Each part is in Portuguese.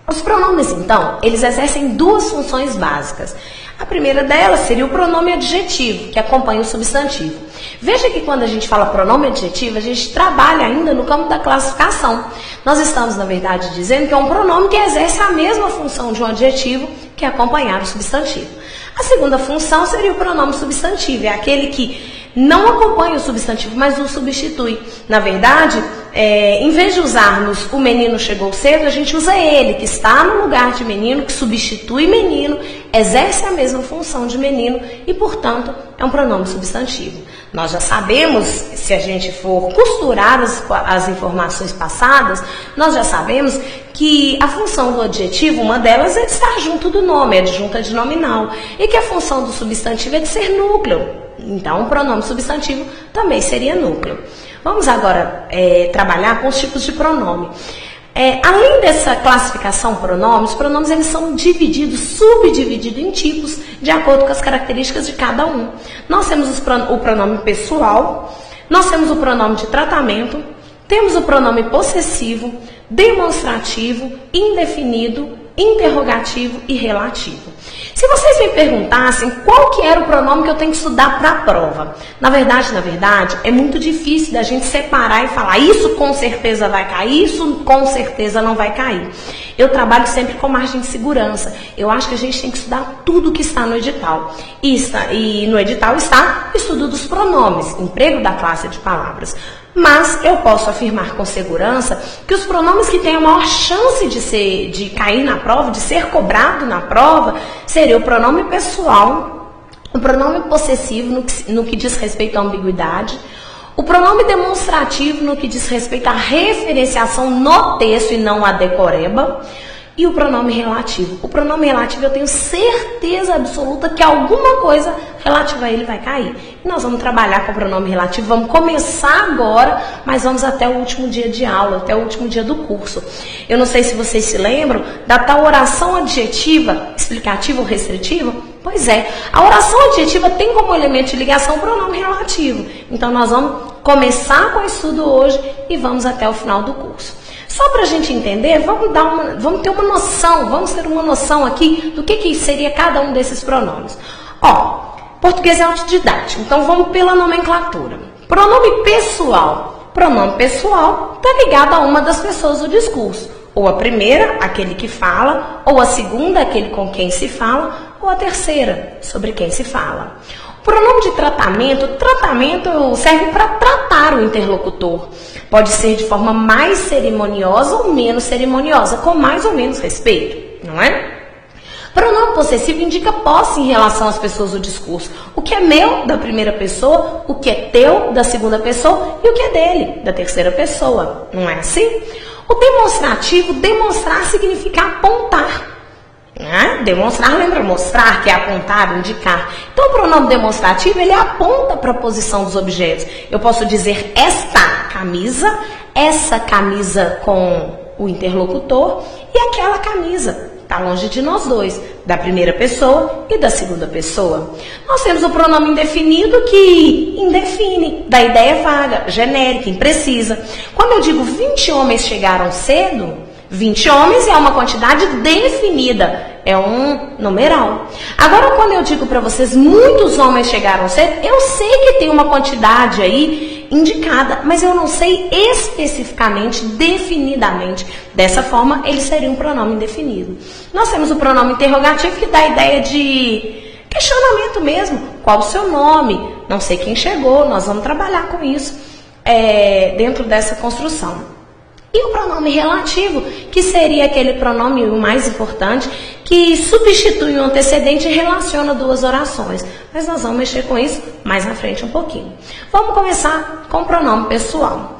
Os pronomes, então, eles exercem duas funções básicas. A primeira delas seria o pronome adjetivo, que acompanha o substantivo. Veja que quando a gente fala pronome adjetivo, a gente trabalha ainda no campo da classificação. Nós estamos, na verdade, dizendo que é um pronome que exerce a mesma função de um adjetivo, que é acompanhar o substantivo. A segunda função seria o pronome substantivo, é aquele que não acompanha o substantivo, mas o substitui. Na verdade, em vez de usarmos o menino chegou cedo, a gente usa ele, que está no lugar de menino, que substitui menino, exerce a mesma função de menino e, portanto, é um pronome substantivo. Nós já sabemos, se a gente for costurar as informações passadas, nós já sabemos que a função do adjetivo, uma delas é de estar junto do nome, é adjunta de nominal, e que a função do substantivo é de ser núcleo. Então, o pronome substantivo também seria núcleo. Vamos agora trabalhar com os tipos de pronome. Além dessa classificação pronomes, os pronomes eles são subdivididos em tipos, de acordo com as características de cada um. Nós temos o pronome pessoal, nós temos o pronome de tratamento, temos o pronome possessivo, demonstrativo, indefinido, interrogativo e relativo. Se vocês me perguntassem qual que era o pronome que eu tenho que estudar para a prova, na verdade, é muito difícil da gente separar e falar isso com certeza vai cair, isso com certeza não vai cair. Eu trabalho sempre com margem de segurança. Eu acho que a gente tem que estudar tudo que está no edital. E no edital está o estudo dos pronomes, emprego da classe de palavras. Mas eu posso afirmar com segurança que os pronomes que têm a maior chance de cair na prova, de ser cobrado na prova, seria o pronome pessoal, o pronome possessivo no que diz respeito à ambiguidade, o pronome demonstrativo no que diz respeito à referenciação no texto e não à decoreba, e o pronome relativo. O pronome relativo eu tenho certeza absoluta que alguma coisa relativa a ele vai cair. E nós vamos trabalhar com o pronome relativo, vamos começar agora, mas vamos até o último dia de aula, até o último dia do curso. Eu não sei se vocês se lembram da tal oração adjetiva, explicativa ou restritiva. Pois é, a oração adjetiva tem como elemento de ligação o pronome relativo. Então nós vamos começar com o estudo hoje e vamos até o final do curso. Só para a gente entender, vamos ter uma noção, vamos ter uma noção aqui do que seria cada um desses pronomes. Português é autodidático, então vamos pela nomenclatura. Pronome pessoal. Pronome pessoal está ligado a uma das pessoas do discurso. Ou a primeira, aquele que fala, ou a segunda, aquele com quem se fala, ou a terceira, sobre quem se fala. Pronome de tratamento serve para tratar o interlocutor. Pode ser de forma mais cerimoniosa ou menos cerimoniosa, com mais ou menos respeito, não é? Pronome possessivo indica posse em relação às pessoas do discurso. O que é meu, da primeira pessoa, o que é teu, da segunda pessoa, e o que é dele, da terceira pessoa. Não é assim? O demonstrativo, demonstrar significa apontar. Demonstrar, lembra mostrar, que é apontar, indicar. Então, o pronome demonstrativo, ele aponta para a posição dos objetos. Eu posso dizer esta camisa, essa camisa com o interlocutor e aquela camisa. Está longe de nós dois, da primeira pessoa e da segunda pessoa. Nós temos o pronome indefinido que indefine, da ideia vaga, genérica, imprecisa. Quando eu digo 20 homens chegaram cedo, 20 homens é uma quantidade definida, é um numeral. Agora, quando eu digo para vocês, muitos homens chegaram cedo, eu sei que tem uma quantidade aí indicada, mas eu não sei especificamente, definidamente. Dessa forma, ele seria um pronome indefinido. Nós temos o pronome interrogativo, que dá a ideia de questionamento mesmo. Qual o seu nome? Não sei quem chegou, nós vamos trabalhar com isso dentro dessa construção. E o pronome relativo, que seria aquele pronome, o mais importante, que substitui um antecedente e relaciona duas orações. Mas nós vamos mexer com isso mais na frente um pouquinho. Vamos começar com o pronome pessoal.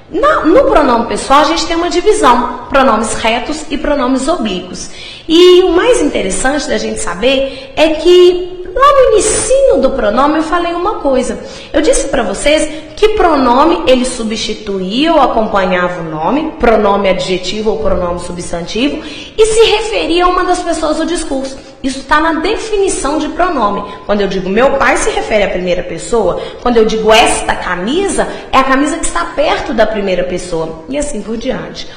No pronome pessoal, a gente tem uma divisão, pronomes retos e pronomes oblíquos. E o mais interessante da gente saber é que lá no inicinho do pronome eu falei uma coisa. Eu disse para vocês que pronome ele substituía ou acompanhava o nome, pronome adjetivo ou pronome substantivo, e se referia a uma das pessoas do discurso. Isso está na definição de pronome. Quando eu digo meu pai, se refere à primeira pessoa. Quando eu digo esta camisa, é a camisa que está perto da primeira pessoa. E assim por diante.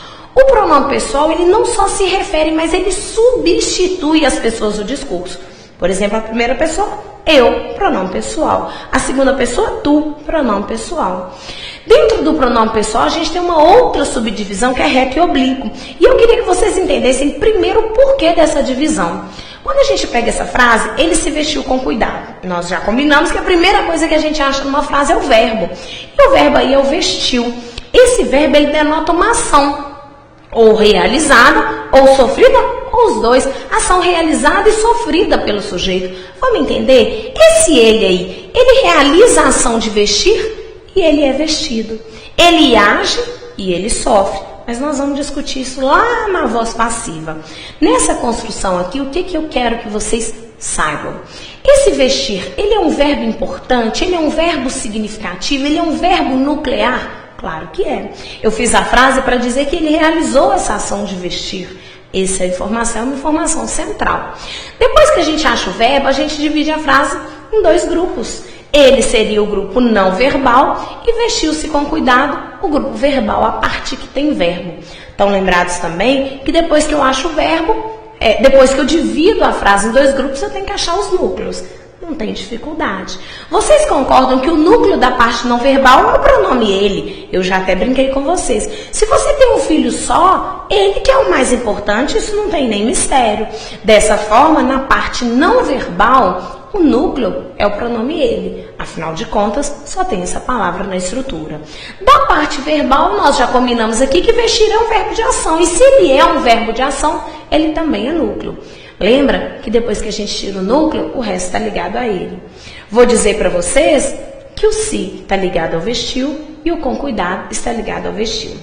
O pronome pessoal, ele não só se refere, mas ele substitui as pessoas do discurso. Por exemplo, a primeira pessoa, eu, pronome pessoal. A segunda pessoa, tu, pronome pessoal. Dentro do pronome pessoal, a gente tem uma outra subdivisão que é reto e oblíquo. E eu queria que vocês entendessem primeiro o porquê dessa divisão. Quando a gente pega essa frase, ele se vestiu com cuidado. Nós já combinamos que a primeira coisa que a gente acha numa frase é o verbo. E o verbo aí é o vestiu. Esse verbo, ele denota uma ação. Ou realizada, ou sofrida, ou os dois. Ação realizada e sofrida pelo sujeito. Vamos entender? Esse ele aí, ele realiza a ação de vestir e ele é vestido. Ele age e ele sofre. Mas nós vamos discutir isso lá na voz passiva. Nessa construção aqui, o que eu quero que vocês saibam? Esse vestir, ele é um verbo importante, ele é um verbo significativo, ele é um verbo nuclear? Claro que é. Eu fiz a frase para dizer que ele realizou essa ação de vestir. Essa informação é uma informação central. Depois que a gente acha o verbo, a gente divide a frase em dois grupos. Ele seria o grupo não verbal e vestiu-se com cuidado o grupo verbal, a parte que tem verbo. Estão lembrados também que depois que eu acho o verbo, depois que eu divido a frase em dois grupos, eu tenho que achar os núcleos. Não tem dificuldade. Vocês concordam que o núcleo da parte não verbal é o pronome ele? Eu já até brinquei com vocês. Se você tem um filho só, ele que é o mais importante, isso não tem nem mistério. Dessa forma, na parte não verbal, o núcleo é o pronome ele. Afinal de contas, só tem essa palavra na estrutura. Da parte verbal, nós já combinamos aqui que vestir é um verbo de ação. E se ele é um verbo de ação, ele também é núcleo. Lembra que depois que a gente tira o núcleo, o resto está ligado a ele. Vou dizer para vocês que o se está ligado ao vestiu e o com cuidado está ligado ao vestiu.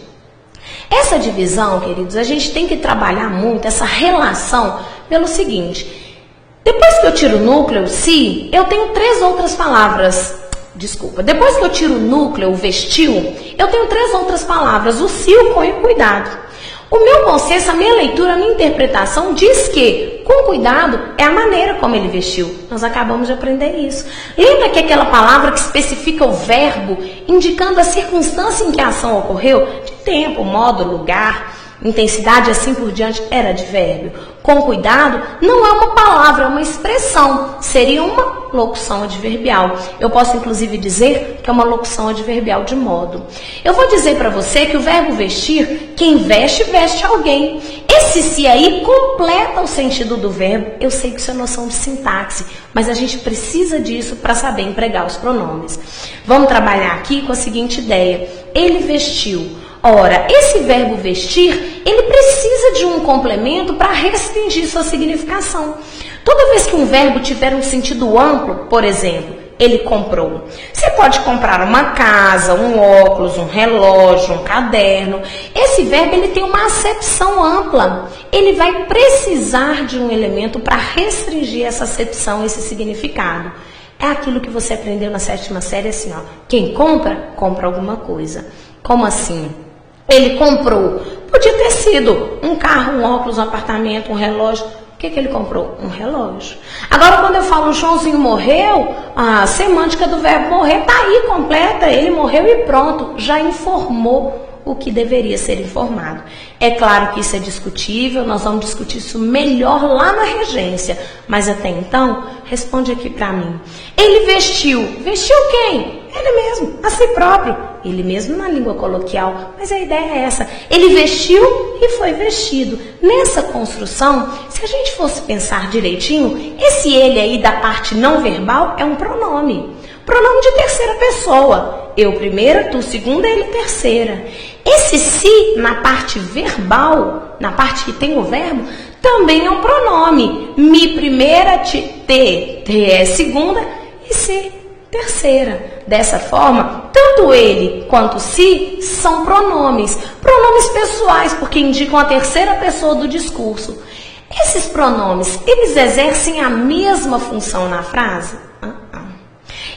Essa divisão, queridos, a gente tem que trabalhar muito essa relação pelo seguinte. Depois que eu tiro o núcleo, o se, eu tenho três outras palavras. Desculpa. Depois que eu tiro o núcleo, o vestiu, eu tenho três outras palavras. O se, o com e o cuidado. O meu consenso, a minha leitura, a minha interpretação diz que, com cuidado, é a maneira como ele vestiu. Nós acabamos de aprender isso. Lembra que aquela palavra que especifica o verbo, indicando a circunstância em que a ação ocorreu? De tempo, modo, lugar, intensidade, assim por diante, era advérbio. Com cuidado, não é uma palavra, é uma expressão. Seria uma locução adverbial. Eu posso, inclusive, dizer que é uma locução adverbial de modo. Eu vou dizer para você que o verbo vestir, quem veste, veste alguém. Esse se aí completa o sentido do verbo. Eu sei que isso é noção de sintaxe, mas a gente precisa disso para saber empregar os pronomes. Vamos trabalhar aqui com a seguinte ideia. Ele vestiu. Ora, esse verbo vestir, ele precisa de um complemento para restringir sua significação. Toda vez que um verbo tiver um sentido amplo, por exemplo, ele comprou. Você pode comprar uma casa, um óculos, um relógio, um caderno. Esse verbo ele tem uma acepção ampla. Ele vai precisar de um elemento para restringir essa acepção, esse significado. É aquilo que você aprendeu na 7ª série, assim, ó. Quem compra, compra alguma coisa. Como assim? Ele comprou. Podia ter sido um carro, um óculos, um apartamento, um relógio. O que ele comprou? Um relógio. Agora, quando eu falo o Joãozinho morreu, a semântica do verbo morrer está aí completa. Ele morreu e pronto. Já informou o que deveria ser informado. É claro que isso é discutível, nós vamos discutir isso melhor lá na regência. Mas até então, responde aqui para mim. Ele vestiu. Vestiu quem? Ele mesmo, a si próprio. Ele mesmo na língua coloquial, mas a ideia é essa. Ele vestiu e foi vestido. Nessa construção, se a gente fosse pensar direitinho, esse ele aí da parte não verbal é um pronome. Pronome de terceira pessoa. Eu primeira, tu segunda, ele terceira. Esse se na parte verbal, na parte que tem o verbo, também é um pronome. Mi primeira, te é segunda e se terceira. Dessa forma, tanto ele quanto si são pronomes. Pronomes pessoais, porque indicam a terceira pessoa do discurso. Esses pronomes, eles exercem a mesma função na frase?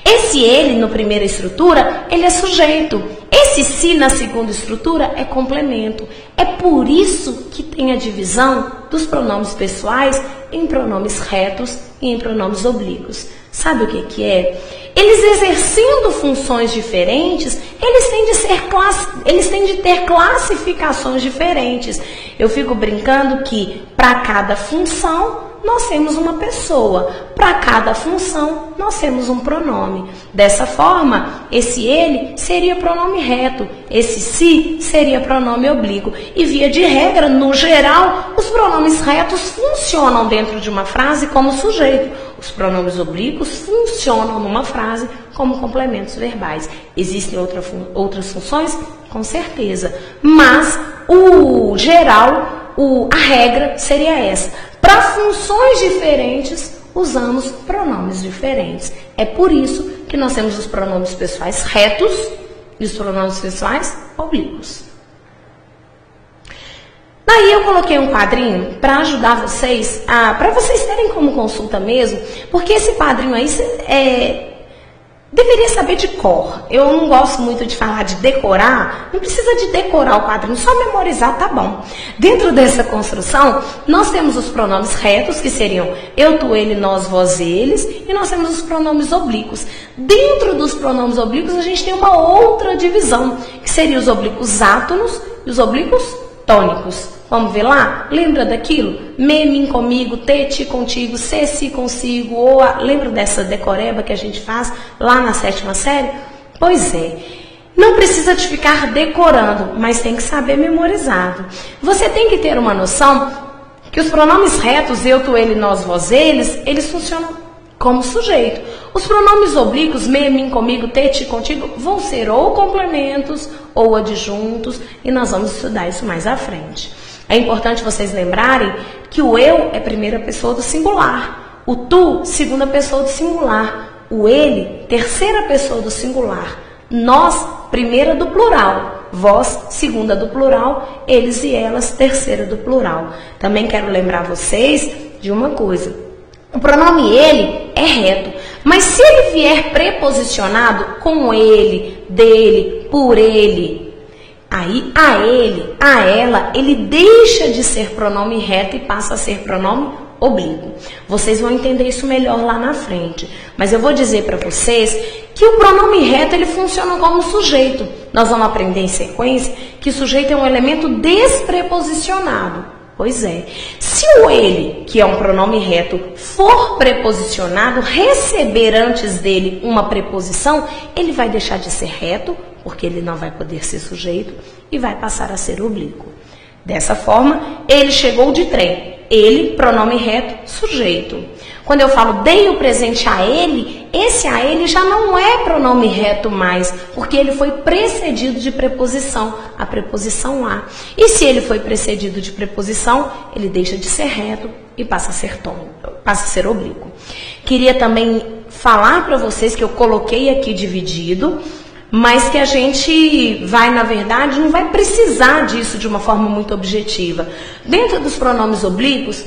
Esse ele, na primeira estrutura, ele é sujeito. Esse si, na segunda estrutura, é complemento. É por isso que tem a divisão dos pronomes pessoais em pronomes retos e em pronomes oblíquos. Sabe o que é? Eles exercendo funções diferentes, eles têm de ter classificações diferentes. Eu fico brincando que para cada função nós temos uma pessoa, para cada função nós temos um pronome. Dessa forma, esse ele seria pronome reto, esse si seria pronome oblíquo. E via de regra, no geral, os pronomes retos funcionam dentro de uma frase como sujeito. Os pronomes oblíquos funcionam numa frase como complementos verbais. Existem outras funções? Com certeza. Mas o geral, a regra seria essa. Para funções diferentes, usamos pronomes diferentes. É por isso que nós temos os pronomes pessoais retos e os pronomes pessoais oblíquos. Daí eu coloquei um quadrinho para ajudar vocês, para vocês terem como consulta mesmo, porque esse quadrinho aí deveria saber de cor. Eu não gosto muito de falar de decorar, não precisa de decorar o quadrinho, só memorizar tá bom. Dentro dessa construção, nós temos os pronomes retos, que seriam eu, tu, ele, nós, vós, eles, e nós temos os pronomes oblíquos. Dentro dos pronomes oblíquos, a gente tem uma outra divisão, que seriam os oblíquos átonos e os oblíquos tônicos. Vamos ver lá? Lembra daquilo? Me, mim, comigo, te, ti, contigo, se, si, consigo, ou lembra dessa decoreba que a gente faz lá na 7ª série? Pois é. Não precisa de ficar decorando, mas tem que saber memorizado. Você tem que ter uma noção que os pronomes retos, eu, tu, ele, nós, vós, eles funcionam como sujeito. Os pronomes oblíquos, me, mim, comigo, te, ti, contigo, vão ser ou complementos ou adjuntos, e nós vamos estudar isso mais à frente. É importante vocês lembrarem que o eu é primeira pessoa do singular, o tu, segunda pessoa do singular, o ele, terceira pessoa do singular, nós, primeira do plural, vós, segunda do plural, eles e elas, terceira do plural. Também quero lembrar vocês de uma coisa. O pronome ele é reto, mas se ele vier preposicionado com ele, dele, por ele, aí a ele, a ela, ele deixa de ser pronome reto e passa a ser pronome oblíquo. Vocês vão entender isso melhor lá na frente. Mas eu vou dizer para vocês que o pronome reto ele funciona como sujeito. Nós vamos aprender em sequência que o sujeito é um elemento despreposicionado. Pois é. Se o ele, que é um pronome reto, for preposicionado, receber antes dele uma preposição, ele vai deixar de ser reto, porque ele não vai poder ser sujeito, e vai passar a ser oblíquo. Dessa forma, ele chegou de trem. Ele, pronome reto, sujeito. Quando eu falo dei o presente a ele, esse a ele já não é pronome reto mais, porque ele foi precedido de preposição, a preposição a. E se ele foi precedido de preposição, ele deixa de ser reto e passa a ser oblíquo. Queria também falar para vocês que eu coloquei aqui dividido, mas que a gente vai, na verdade, não vai precisar disso de uma forma muito objetiva. Dentro dos pronomes oblíquos,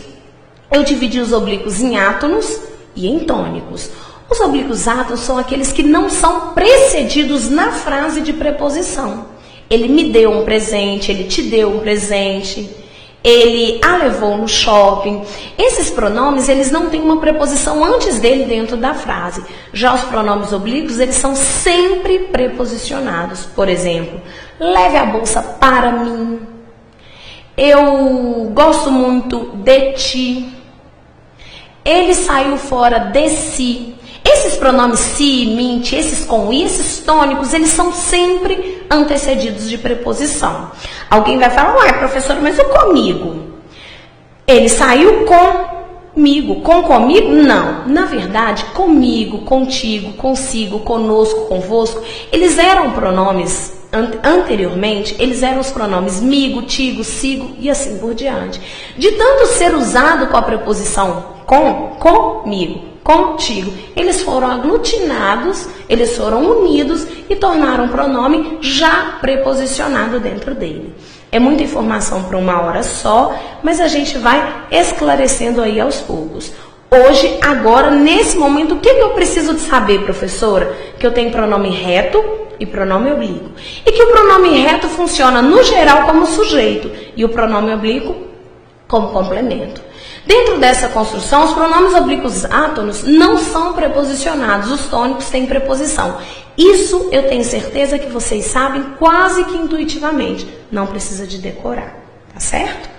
eu dividi os oblíquos em átonos e em tônicos. Os oblíquos átonos são aqueles que não são precedidos na frase de preposição. Ele me deu um presente, ele te deu um presente, ele a levou no shopping. Esses pronomes, eles não têm uma preposição antes dele dentro da frase. Já os pronomes oblíquos, eles são sempre preposicionados. Por exemplo, leve a bolsa para mim. Eu gosto muito de ti. Ele saiu fora de si. Esses pronomes si, mente, esses com i, esses tônicos, eles são sempre antecedidos de preposição. Alguém vai falar, ué, professora, mas o comigo? Ele saiu comigo. Com comigo? Não. Na verdade, comigo, contigo, consigo, conosco, convosco, eles eram pronomes, anteriormente, eles eram os pronomes migo, tigo, sigo e assim por diante. De tanto ser usado com a preposição comigo, contigo, eles foram aglutinados, eles foram unidos e tornaram um pronome já preposicionado dentro dele. É muita informação para uma hora só, mas a gente vai esclarecendo aí aos poucos. Hoje, agora, nesse momento, o que eu preciso de saber, professora? Que eu tenho pronome reto e pronome oblíquo. E que o pronome reto funciona, no geral, como sujeito e o pronome oblíquo como complemento. Dentro dessa construção, os pronomes oblíquos átonos não são preposicionados, os tônicos têm preposição. Isso eu tenho certeza que vocês sabem quase que intuitivamente, não precisa de decorar, tá certo?